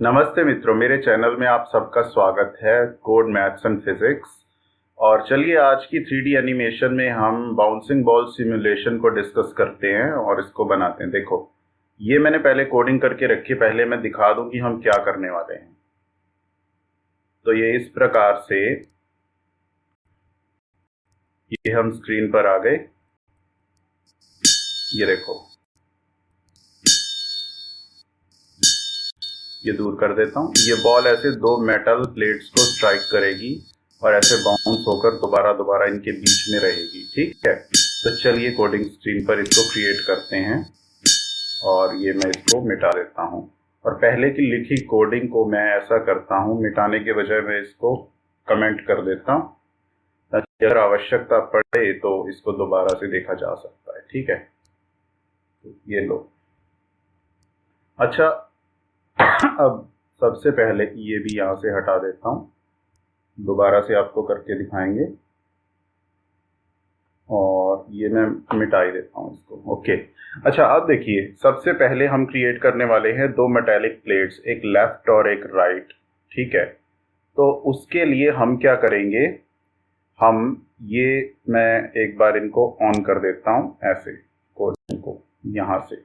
नमस्ते मित्रों, मेरे चैनल में आप सबका स्वागत है कोड मैथ्स एंड फिजिक्स। और चलिए आज की 3D एनिमेशन में हम बाउंसिंग बॉल सिमुलेशन को डिस्कस करते हैं और इसको बनाते हैं। देखो, ये मैंने पहले कोडिंग करके रखी, पहले मैं दिखा दूं कि हम क्या करने वाले हैं। तो ये इस प्रकार से ये हम स्क्रीन पर आ गए। ये देखो, ये दूर कर देता हूँ। ये बॉल ऐसे दो मेटल प्लेट्स को स्ट्राइक करेगी और ऐसे बाउंस होकर दोबारा इनके बीच में रहेगी। ठीक है, तो चलिए कोडिंग स्क्रीन पर इसको क्रिएट करते हैं और ये मैं इसको मिटा देता हूँ। और पहले की लिखी कोडिंग को मैं ऐसा करता हूँ, मिटाने के बजाय मैं इसको कमेंट कर देता हूँ ताकि अगर आवश्यकता पड़े तो इसको दोबारा से देखा जा सकता है। ठीक है, तो ये लो। अच्छा, अब सबसे पहले ये भी यहाँ से हटा देता हूँ, दोबारा से आपको करके दिखाएंगे। और ये मैं मिटा ही देता हूँ इसको। ओके, अच्छा अब देखिए, सबसे पहले हम क्रिएट करने वाले हैं दो मेटालिक प्लेट्स, एक लेफ्ट और एक राइट। ठीक है, तो उसके लिए हम क्या करेंगे, मैं एक बार इनको ऑन कर देता हूँ ऐसे, कोडिंग को यहाँ से।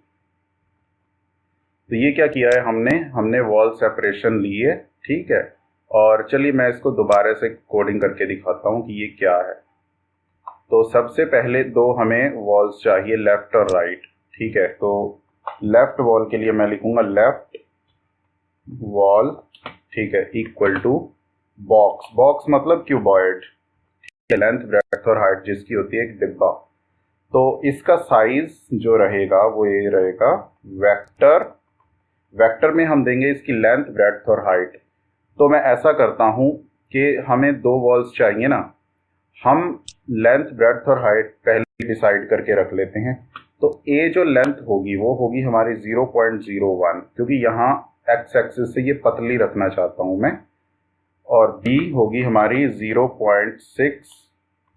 तो ये क्या किया है हमने वॉल सेपरेशन ली है। ठीक है, और चलिए मैं इसको दोबारा से कोडिंग करके दिखाता हूँ कि ये क्या है। तो सबसे पहले दो हमें वॉल्स चाहिए, लेफ्ट और राइट। ठीक है, तो लेफ्ट वॉल के लिए मैं लिखूंगा लेफ्ट वॉल, ठीक है, इक्वल टू बॉक्स। बॉक्स मतलब क्यूबॉइड, लेंथ ब्रेड्थ और हाइट जिसकी होती है एक डिब्बा। तो इसका साइज जो रहेगा वो ये रहेगा वेक्टर। वेक्टर में हम देंगे इसकी लेंथ ब्रेड्थ और हाइट। तो मैं ऐसा करता हूं कि हमें दो वॉल्स चाहिए ना, हम लेंथ ब्रेड्थ और हाइट पहले डिसाइड करके रख लेते हैं। तो ए जो लेंथ होगी वो होगी हमारी 0.01, क्योंकि यहाँ एक्स एक्सिस से ये पतली रखना चाहता हूं मैं। और बी होगी हमारी 0.6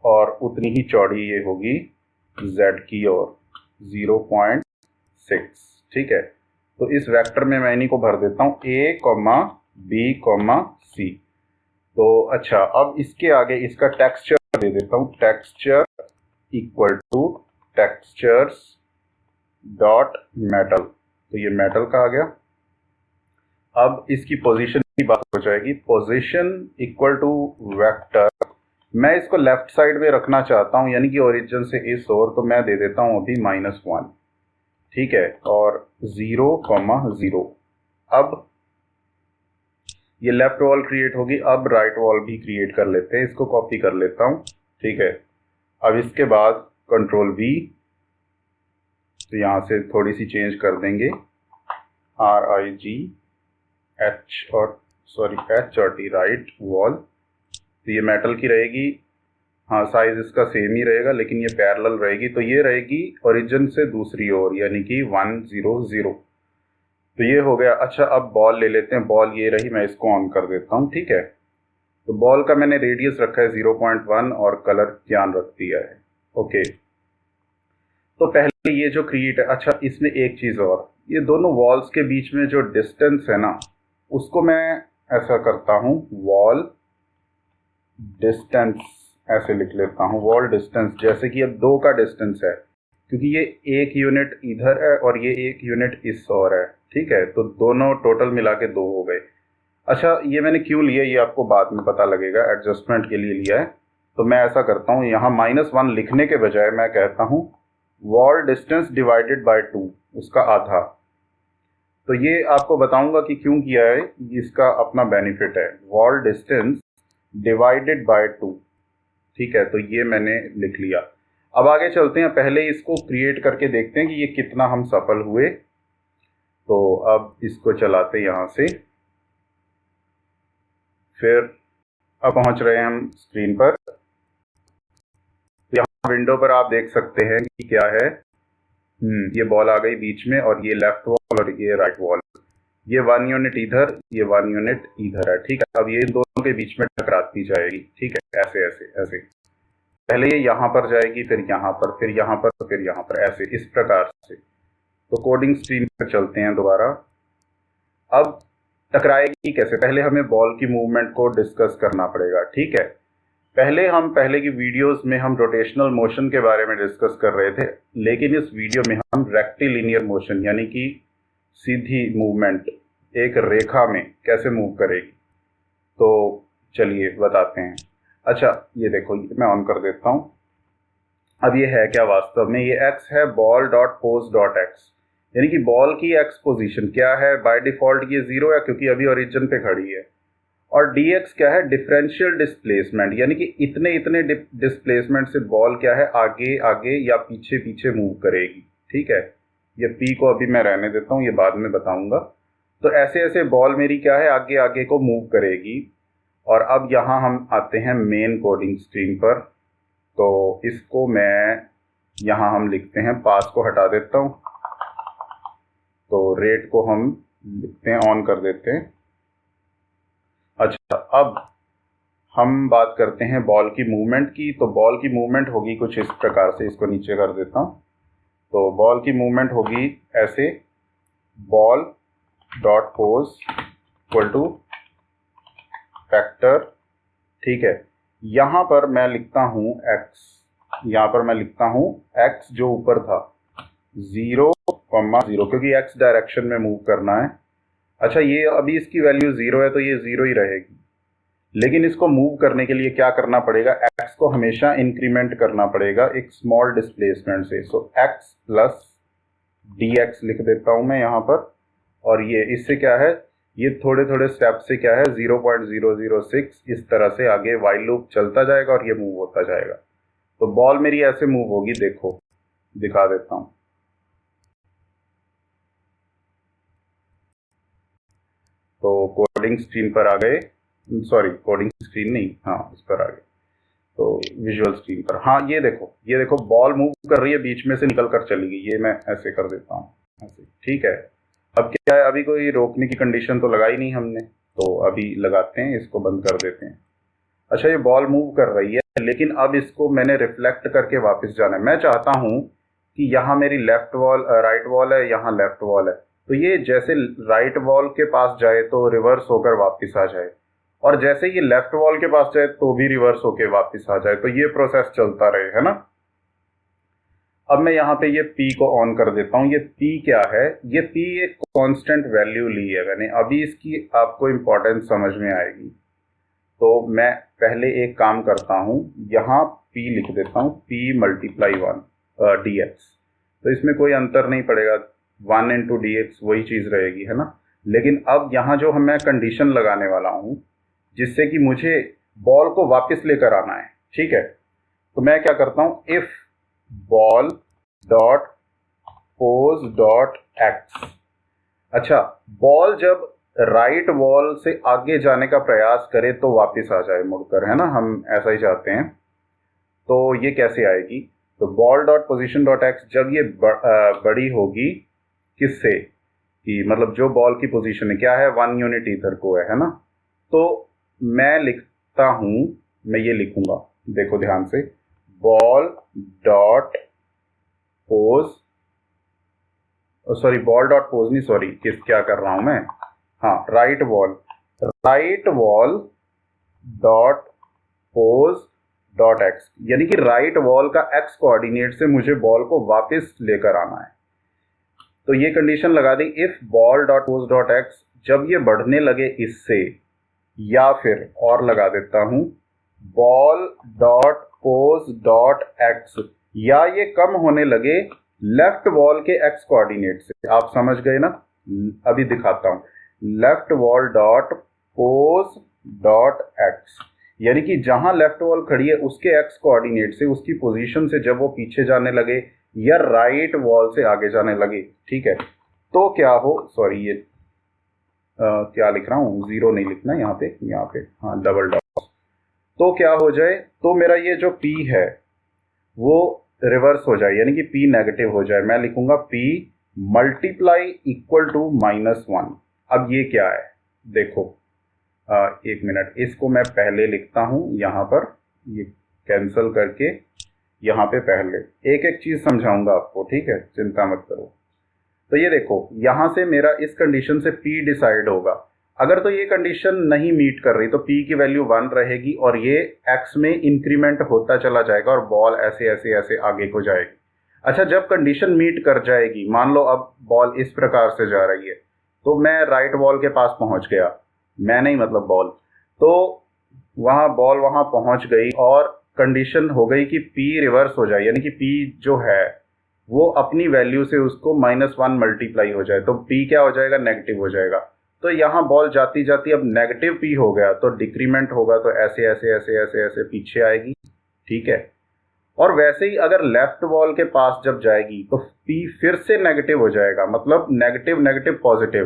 और उतनी ही चौड़ी ये होगी जेड की ओर 0.6। ठीक है, तो इस वेक्टर में मैं इन्हीं को भर देता हूँ, ए कॉमा बी कॉमा सी। तो अच्छा, अब इसके आगे इसका टेक्सचर दे देता हूँ, texture equal to textures dot metal. तो ये मेटल का आ गया। अब इसकी पोजीशन की बात हो जाएगी, पोजीशन इक्वल टू वेक्टर। मैं इसको लेफ्ट साइड में रखना चाहता हूँ, यानी कि ओरिजिन से इस ओर, तो मैं दे देता हूँ अभी -1। ठीक है, और 0,0। अब ये लेफ्ट वॉल क्रिएट होगी, अब राइट वॉल भी क्रिएट कर लेते हैं। इसको कॉपी कर लेता हूँ। ठीक है, अब इसके बाद कंट्रोल V, तो यहाँ से थोड़ी सी चेंज कर देंगे, H और T, राइट वॉल। तो ये मेटल की रहेगी, हाँ साइज इसका सेम ही रहेगा, लेकिन ये पैरेलल रहेगी। तो ये रहेगी ओरिजिन से दूसरी ओर, यानी कि 100। तो ये हो गया। अच्छा, अब बॉल ले लेते हैं। बॉल ये रही, मैं इसको ऑन कर देता हूँ। ठीक है, तो बॉल का मैंने रेडियस रखा है 0.1 और कलर ज्ञान रख दिया है। ओके, तो पहले ये जो क्रिएट है, अच्छा इसमें एक चीज और, ये दोनों वॉल्स के बीच में जो डिस्टेंस है ना, उसको मैं ऐसा करता हूँ, वॉल डिस्टेंस ऐसे लिख लेता हूँ। वॉल डिस्टेंस, जैसे कि अब 2 का डिस्टेंस है, क्योंकि ये 1 यूनिट इधर है और ये 1 यूनिट इस ओर है। ठीक है, तो दोनों टोटल मिला के 2 हो गए। अच्छा, ये मैंने क्यों लिया ये आपको बाद में पता लगेगा, एडजस्टमेंट के लिए लिया है। तो मैं ऐसा करता हूँ, यहाँ -1 लिखने के बजाय मैं कहता हूँ वॉल डिस्टेंस डिवाइडेड बाय 2, उसका आधा। तो ये आपको बताऊंगा कि क्यों किया है, इसका अपना बेनिफिट है, वॉल डिस्टेंस डिवाइडेड बाय 2। ठीक है, तो ये मैंने लिख लिया। अब आगे चलते हैं, पहले इसको क्रिएट करके देखते हैं कि ये कितना हम सफल हुए। तो अब इसको चलाते हैं यहाँ से, फिर अब पहुंच रहे हैं हम स्क्रीन पर। यहाँ विंडो पर आप देख सकते हैं कि क्या है, ये बॉल आ गई बीच में, और ये लेफ्ट वॉल और ये राइट वॉल। ये 1 यूनिट इधर, ये 1 यूनिट इधर है। ठीक है, अब ये इन दोनों के बीच में टकराती जाएगी। ठीक है, ऐसे ऐसे ऐसे, पहले ये यहाँ पर जाएगी, फिर यहाँ पर, फिर यहाँ पर, फिर यहाँ पर, ऐसे इस प्रकार से। तो कोडिंग स्क्रीन पर चलते हैं दोबारा। अब टकराएगी कैसे, पहले हमें बॉल की मूवमेंट को डिस्कस करना पड़ेगा, ठीक है। पहले की वीडियोस में हम रोटेशनल मोशन के बारे में डिस्कस कर रहे थे, लेकिन इस वीडियो में हम रेक्टिलिनियर मोशन यानी कि सीधी मूवमेंट एक रेखा में कैसे मूव करेगी, तो चलिए बताते हैं। अच्छा ये देखो, मैं ऑन कर देता हूं। अब ये है क्या वास्तव में, ये x है ball dot pos dot x, यानी कि बॉल की x पोजीशन क्या है, बाय डिफॉल्ट ये 0 है क्योंकि अभी ओरिजिन पे खड़ी है। और dx क्या है, डिफरेंशियल डिस्प्लेसमेंट, यानी कि इतने इतने डिस्प्लेसमेंट से बॉल क्या है, आगे आगे या पीछे पीछे मूव करेगी, ठीक है। ये p को अभी मैं रहने देता हूँ, ये बाद में बताऊंगा। तो ऐसे ऐसे बॉल मेरी क्या है, आगे आगे को मूव करेगी। और अब यहाँ हम आते हैं मेन कोडिंग स्क्रीन पर। तो इसको मैं यहाँ हम लिखते हैं, पास को हटा देता हूँ, तो रेट को हम लिखते हैं, ऑन कर देते हैं। अच्छा अब हम बात करते हैं बॉल की मूवमेंट की। तो बॉल की मूवमेंट होगी कुछ इस प्रकार से, इसको नीचे कर देता हूँ। तो बॉल की मूवमेंट होगी ऐसे, ball dot pose equal two factor, ठीक है। यहाँ पर मैं लिखता हूँ x, यहाँ पर मैं लिखता हूँ x जो ऊपर था 0,0, क्योंकि x डायरेक्शन में मूव करना है। अच्छा ये अभी इसकी वैल्यू 0 है तो ये 0 ही रहेगी, लेकिन इसको मूव करने के लिए क्या करना पड़ेगा, x को हमेशा इंक्रीमेंट करना पड़ेगा एक स्मॉल डिस्प्लेसमेंट से। सो x प्लस dx लिख देता हूँ मैं यहाँ पर। और ये इससे क्या है, ये थोड़े थोड़े स्टेप से क्या है 0.006 इस तरह से आगे वाइल लूप चलता जाएगा और ये मूव होता जाएगा। तो बॉल मेरी ऐसे मूव होगी, देखो दिखा देता हूँ। तो कोडिंग स्क्रीन पर आ गए, सॉरी कोडिंग स्क्रीन नहीं, हाँ इस पर आ गए, तो विजुअल स्क्रीन पर। हाँ ये देखो बॉल मूव कर रही है, बीच में से निकल कर चली गई। ये मैं ऐसे कर देता हूँ, ऐसे, ठीक है। अब क्या है, अभी कोई रोकने की कंडीशन तो लगाई नहीं हमने, तो अभी लगाते हैं, इसको बंद कर देते हैं। अच्छा ये बॉल मूव कर रही है, लेकिन अब इसको मैंने रिफ्लेक्ट करके वापस जाना है। मैं चाहता हूँ कि यहाँ मेरी लेफ्ट वॉल राइट वॉल है, यहाँ लेफ्ट वॉल है, तो ये जैसे राइट वॉल के पास जाए तो रिवर्स होकर वापस आ जाए, और जैसे ये लेफ्ट वॉल के पास जाए तो भी रिवर्स होकर वापस आ जाए, तो ये प्रोसेस चलता रहे, है ना। अब मैं यहाँ पे ये P को ऑन कर देता हूँ। ये P क्या है, ये P एक कांस्टेंट वैल्यू ली है मैंने, अभी इसकी आपको इम्पोर्टेंस समझ में आएगी। तो मैं पहले एक काम करता हूँ, यहाँ P लिख देता हूँ, P मल्टीप्लाई 1 dx। तो इसमें कोई अंतर नहीं पड़ेगा, 1 इंटू dx वही चीज़ रहेगी, है ना। लेकिन अब यहाँ जो मैं कंडीशन लगाने वाला हूँ जिससे कि मुझे बॉल को वापस लेकर आना है, ठीक है। तो मैं क्या करता हूँ, if ball dot pos dot x. अच्छा बॉल जब राइट वॉल से आगे जाने का प्रयास करे तो वापस आ जाए मुड़कर, है ना, हम ऐसा ही चाहते हैं। तो ये कैसे आएगी, तो ball dot position dot X जब ये बड़ी होगी किससे, कि मतलब जो बॉल की पोजीशन है क्या है, 1 यूनिट ईथर को है ना। तो मैं लिखता हूं, मैं ये लिखूंगा, देखो ध्यान से, ball dot pose, sorry ball dot pose नहीं, सॉरी क्या कर रहा हूं मैं, हाँ right wall dot pos dot x, यानी कि राइट वॉल का एक्स कोऑर्डिनेट से मुझे बॉल को वापस लेकर आना है। तो ये कंडीशन लगा दी, if ball dot pos dot X जब ये बढ़ने लगे इससे, या फिर और लगा देता हूं ball dot pos dot x, या ये कम होने लगे लेफ्ट वॉल के एक्स कोऑर्डिनेट से। आप समझ गए ना, अभी दिखाता हूं, left wall dot pos dot x, यानी कि जहां लेफ्ट वॉल खड़ी है उसके एक्स कोऑर्डिनेट से, उसकी पोजीशन से जब वो पीछे जाने लगे या राइट वॉल से आगे जाने लगे, ठीक है। तो क्या हो, सॉरी ये क्या लिख रहा हूं, 0 नहीं लिखना यहाँ पे हाँ डबल डॉट। तो क्या हो जाए, तो मेरा ये जो P है वो रिवर्स हो जाए, यानी कि P नेगेटिव हो जाए। मैं लिखूंगा P मल्टीप्लाई इक्वल टू -1। अब ये क्या है, देखो एक मिनट, इसको मैं पहले लिखता हूं यहाँ पर, ये कैंसिल करके यहाँ पे पहले एक एक चीज समझाऊंगा आपको, ठीक है, चिंता मत करो। तो ये देखो, यहां से मेरा इस कंडीशन से P डिसाइड होगा। अगर तो ये कंडीशन नहीं मीट कर रही तो p की वैल्यू 1 रहेगी और ये x में इंक्रीमेंट होता चला जाएगा और बॉल ऐसे ऐसे ऐसे आगे को जाएगी। अच्छा, जब कंडीशन मीट कर जाएगी, मान लो अब बॉल इस प्रकार से जा रही है, तो मैं राइट वॉल के पास पहुंच गया, मैं नहीं मतलब बॉल, तो वहां बॉल वहां पहुंच गई और कंडीशन हो गई कि p रिवर्स हो जाए, यानी कि p जो है वो अपनी वैल्यू से उसको -1 मल्टीप्लाई हो जाए, तो p क्या हो जाएगा, नेगेटिव हो जाएगा। तो यहाँ बॉल जाती जाती अब नेगेटिव p हो गया, तो डिक्रीमेंट होगा, तो ऐसे ऐसे ऐसे ऐसे ऐसे पीछे आएगी, ठीक है। और वैसे ही अगर लेफ्ट वॉल के पास जब जाएगी तो p फिर से नेगेटिव हो जाएगा, मतलब नेगेटिव नेगेटिव पॉजिटिव,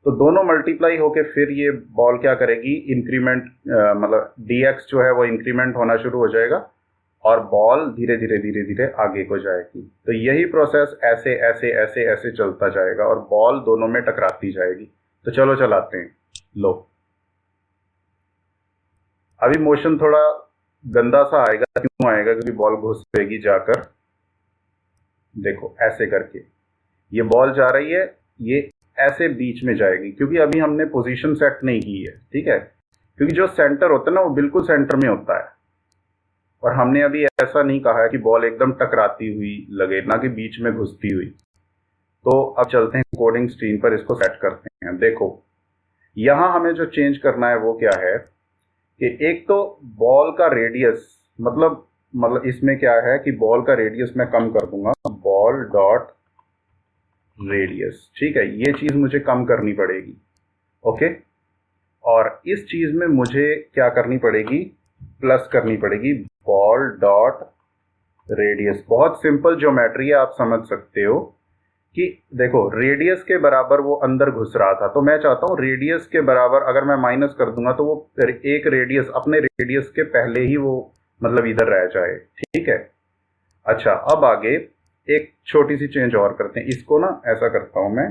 तो दोनों मल्टीप्लाई होके फिर ये बॉल क्या करेगी, इंक्रीमेंट मतलब dx जो है वो इंक्रीमेंट होना शुरू हो जाएगा और बॉल धीरे धीरे धीरे धीरे आगे को जाएगी। तो यही प्रोसेस ऐसे ऐसे ऐसे ऐसे चलता जाएगा और बॉल दोनों में टकराती जाएगी। तो चलो चलाते हैं। लो, अभी मोशन थोड़ा गंदा सा आएगा, क्यों आएगा, क्योंकि बॉल घुसेगी जाकर, देखो ऐसे करके ये बॉल जा रही है, ये ऐसे बीच में जाएगी, क्योंकि अभी हमने पोजीशन सेट नहीं की है, ठीक है, क्योंकि जो सेंटर होता है ना वो बिल्कुल सेंटर में होता है, और हमने अभी ऐसा नहीं कहा है कि बॉल एकदम टकराती हुई लगे, ना कि बीच में घुसती हुई। तो अब चलते हैं कोडिंग स्क्रीन पर, इसको सेट करते हैं। देखो यहाँ हमें जो चेंज करना है वो क्या है कि एक तो बॉल का रेडियस, मतलब इसमें क्या है कि बॉल का रेडियस मैं कम कर दूंगा, बॉल डॉट रेडियस, ठीक है, ये चीज मुझे कम करनी पड़ेगी, ओके। और इस चीज में मुझे क्या करनी पड़ेगी, प्लस करनी पड़ेगी बॉल डॉट रेडियस। बहुत सिंपल ज्योमेट्री है, आप समझ सकते हो कि देखो रेडियस के बराबर वो अंदर घुस रहा था, तो मैं चाहता हूँ रेडियस के बराबर अगर मैं माइनस कर दूंगा तो वो एक रेडियस अपने रेडियस के पहले ही वो मतलब इधर रह जाए, ठीक है। अच्छा, अब आगे एक छोटी सी चेंज और करते हैं, इसको ना ऐसा करता हूं मैं,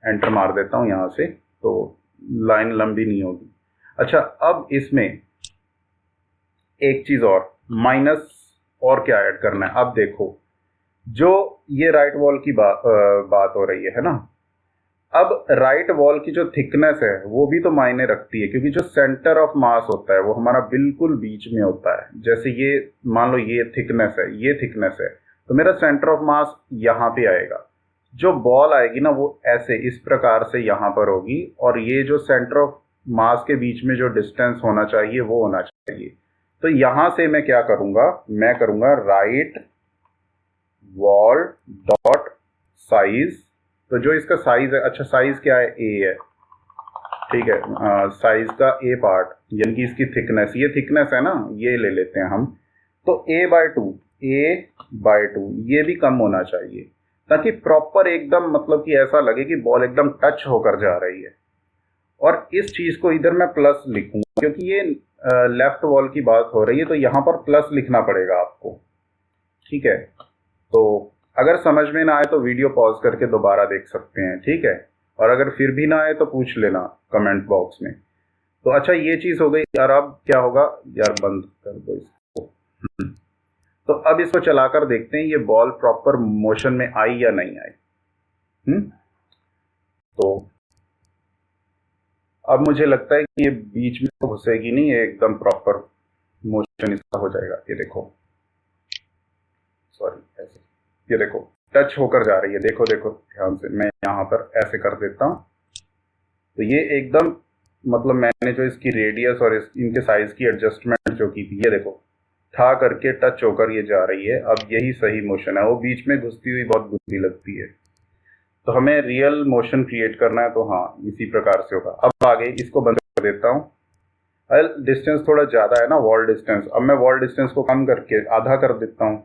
एंटर मार देता हूं यहां से, तो लाइन लंबी नहीं होगी। अच्छा, अब इसमें एक चीज और, माइनस और क्या ऐड करना है। अब देखो जो ये राइट वॉल की बात हो रही है ना, अब राइट वॉल की जो थिकनेस है वो भी तो मायने रखती है, क्योंकि जो सेंटर ऑफ मास होता है वो हमारा बिल्कुल बीच में होता है। जैसे ये मान लो ये थिकनेस है, ये थिकनेस है, तो मेरा सेंटर ऑफ मास यहाँ पे आएगा। जो बॉल आएगी ना वो ऐसे इस प्रकार से यहाँ पर होगी, और ये जो सेंटर ऑफ मास के बीच में जो डिस्टेंस होना चाहिए वो होना चाहिए। तो यहां से मैं क्या करूंगा, मैं करूंगा राइट वॉल डॉट साइज। तो जो इसका साइज है, अच्छा साइज क्या है, ए है, ठीक है, साइज का ए पार्ट, यानी कि इसकी थिकनेस, ये थिकनेस है ना, ये ले लेते हैं हम। तो a/2 ये भी कम होना चाहिए, ताकि प्रॉपर एकदम मतलब कि ऐसा लगे कि बॉल एकदम टच होकर जा रही है। और इस चीज को इधर मैं प्लस लिखूंगा, क्योंकि ये लेफ्ट वॉल की बात हो रही है, तो यहाँ पर प्लस लिखना पड़ेगा आपको, ठीक है। तो अगर समझ में ना आए तो वीडियो पॉज करके दोबारा देख सकते हैं, ठीक है, और अगर फिर भी ना आए तो पूछ लेना कमेंट बॉक्स में। तो अच्छा, ये चीज हो गई यार। अब क्या होगा यार, बंद कर दो इसको। तो अब इसको चलाकर देखते हैं ये बॉल प्रॉपर मोशन में आई या नहीं आई। तो अब मुझे लगता है कि ये बीच में तो घुसेगी नहीं, ये एकदम प्रॉपर मोशन इसका हो जाएगा। ये देखो, सॉरी, ऐसे, ये देखो टच होकर जा रही है, देखो देखो ध्यान से, मैं यहाँ पर ऐसे कर देता हूँ, तो ये एकदम मतलब मैंने जो इसकी रेडियस और इनके साइज की एडजस्टमेंट जो की थी, ये देखो ठा करके टच होकर ये जा रही है। अब यही सही मोशन है, वो बीच में घुसती हुई बहुत बुरी लगती है। तो हमें रियल मोशन क्रिएट करना है, तो हाँ इसी प्रकार से होगा। अब आगे इसको बंद कर देता हूँ। डिस्टेंस थोड़ा ज़्यादा है ना, वॉल डिस्टेंस, अब मैं वॉल डिस्टेंस को कम करके आधा कर देता हूँ,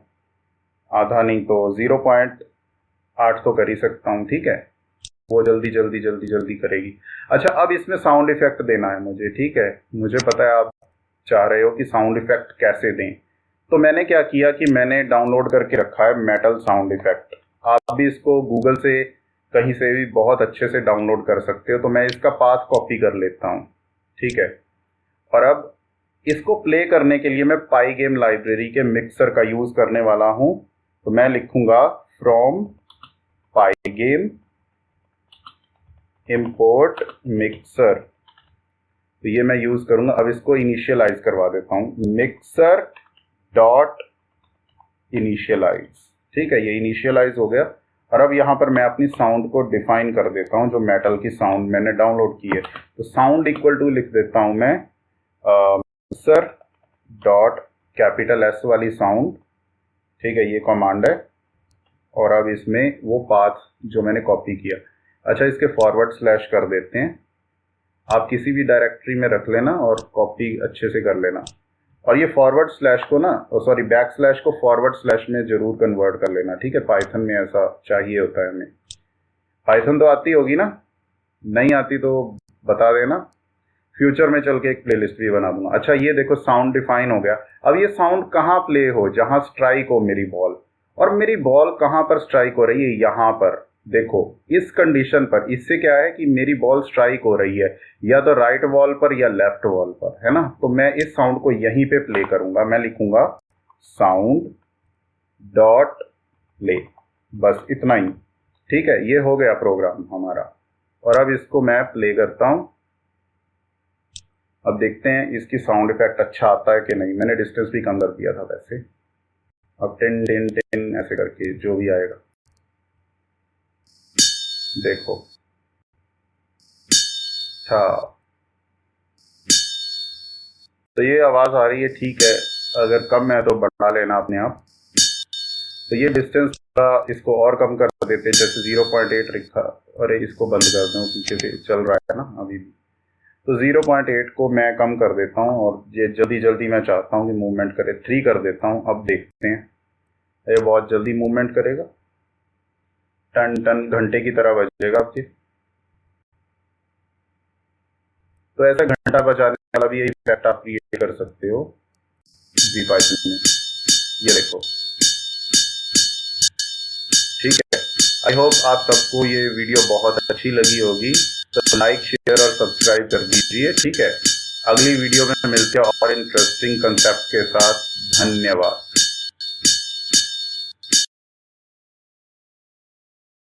आधा नहीं तो 0.8 तो कर ही सकता हूँ, ठीक है, वो जल्दी जल्दी जल्दी जल्दी करेगी। अच्छा, अब इसमें साउंड इफेक्ट देना है मुझे, ठीक है, मुझे पता है आप चाह रहे हो कि साउंड इफेक्ट कैसे दें। तो मैंने क्या किया कि मैंने डाउनलोड करके रखा है मेटल साउंड इफेक्ट। आप भी इसको गूगल से कहीं से भी बहुत अच्छे से डाउनलोड कर सकते हो। तो मैं इसका पाथ कॉपी कर लेता हूँ, ठीक है, और अब इसको प्ले करने के लिए मैं पाईगेम लाइब्रेरी के मिक्सर का यूज करने वाला हूँ। तो मैं लिखूंगा फ्रॉम पाईगेम import mixer, तो ये मैं यूज करूंगा। अब इसको इनिशियलाइज करवा देता हूं, mixer डॉट इनिशियलाइज। ठीक है, ये इनिशियलाइज हो गया। और अब यहाँ पर मैं अपनी साउंड को डिफाइन कर देता हूँ, जो मेटल की साउंड मैंने डाउनलोड की है। तो साउंड इक्वल टू लिख देता हूँ मैं मिक्सर डॉट कैपिटल एस वाली साउंड। ठीक है, ये कमांड है। और अब इसमें वो पाथ जो मैंने कॉपी किया, अच्छा इसके फॉरवर्ड स्लैश कर देते हैं। आप किसी भी डायरेक्टरी में रख लेना और कॉपी अच्छे से कर लेना। और ये फॉरवर्ड स्लैश को ना, सॉरी बैक स्लैश को फॉरवर्ड स्लैश में जरूर कन्वर्ट कर लेना। ठीक है, पाइथन में ऐसा चाहिए होता है हमें। पाइथन तो आती होगी ना, नहीं आती तो बता देना, फ्यूचर में चल के एक प्लेलिस्ट भी बना दूंगा। अच्छा ये देखो साउंड डिफाइन हो गया। अब ये साउंड कहाँ प्ले हो, जहां स्ट्राइक हो मेरी बॉल। और मेरी बॉल कहाँ पर स्ट्राइक हो रही है, यहाँ पर देखो, इस कंडीशन पर। इससे क्या है कि मेरी बॉल स्ट्राइक हो रही है या तो राइट वॉल पर या लेफ्ट वॉल पर, है ना। तो मैं इस साउंड को यहीं पे प्ले करूंगा। मैं लिखूंगा साउंड डॉट प्ले, बस इतना ही। ठीक है, ये हो गया प्रोग्राम हमारा। और अब इसको मैं प्ले करता हूं। अब देखते हैं इसकी साउंड इफेक्ट अच्छा आता है कि नहीं। मैंने डिस्टेंस भी कम कर दिया था वैसे। अब 10 10 10 ऐसे करके जो भी आएगा देखो। अच्छा, तो ये आवाज आ रही है, ठीक है। अगर कम है तो बढ़ा लेना अपने आप। तो ये डिस्टेंस का इसको और कम कर देते हैं, जैसे 0.8 लिखा। अरे इसको बंद कर दूं, पीछे से चल रहा है ना अभी भी। तो 0.8 को मैं कम कर देता हूँ। और ये जल्दी जल्दी मैं चाहता हूँ कि मूवमेंट करे, 3 कर देता हूँ। अब देखते हैं, ये बहुत जल्दी मूवमेंट करेगा, टन टन घंटे की तरह बजेगा आपकी। तो ऐसा घंटा बजाने वाला भी इफेक्ट आप क्रिएट कर सकते हो पाइथन में। ये देखो, ठीक है। आई होप आप सबको ये वीडियो बहुत अच्छी लगी होगी। तो लाइक शेयर और सब्सक्राइब कर दीजिए। ठीक है, अगली वीडियो में मिलते हैं और इंटरेस्टिंग कंसेप्ट के साथ। धन्यवाद।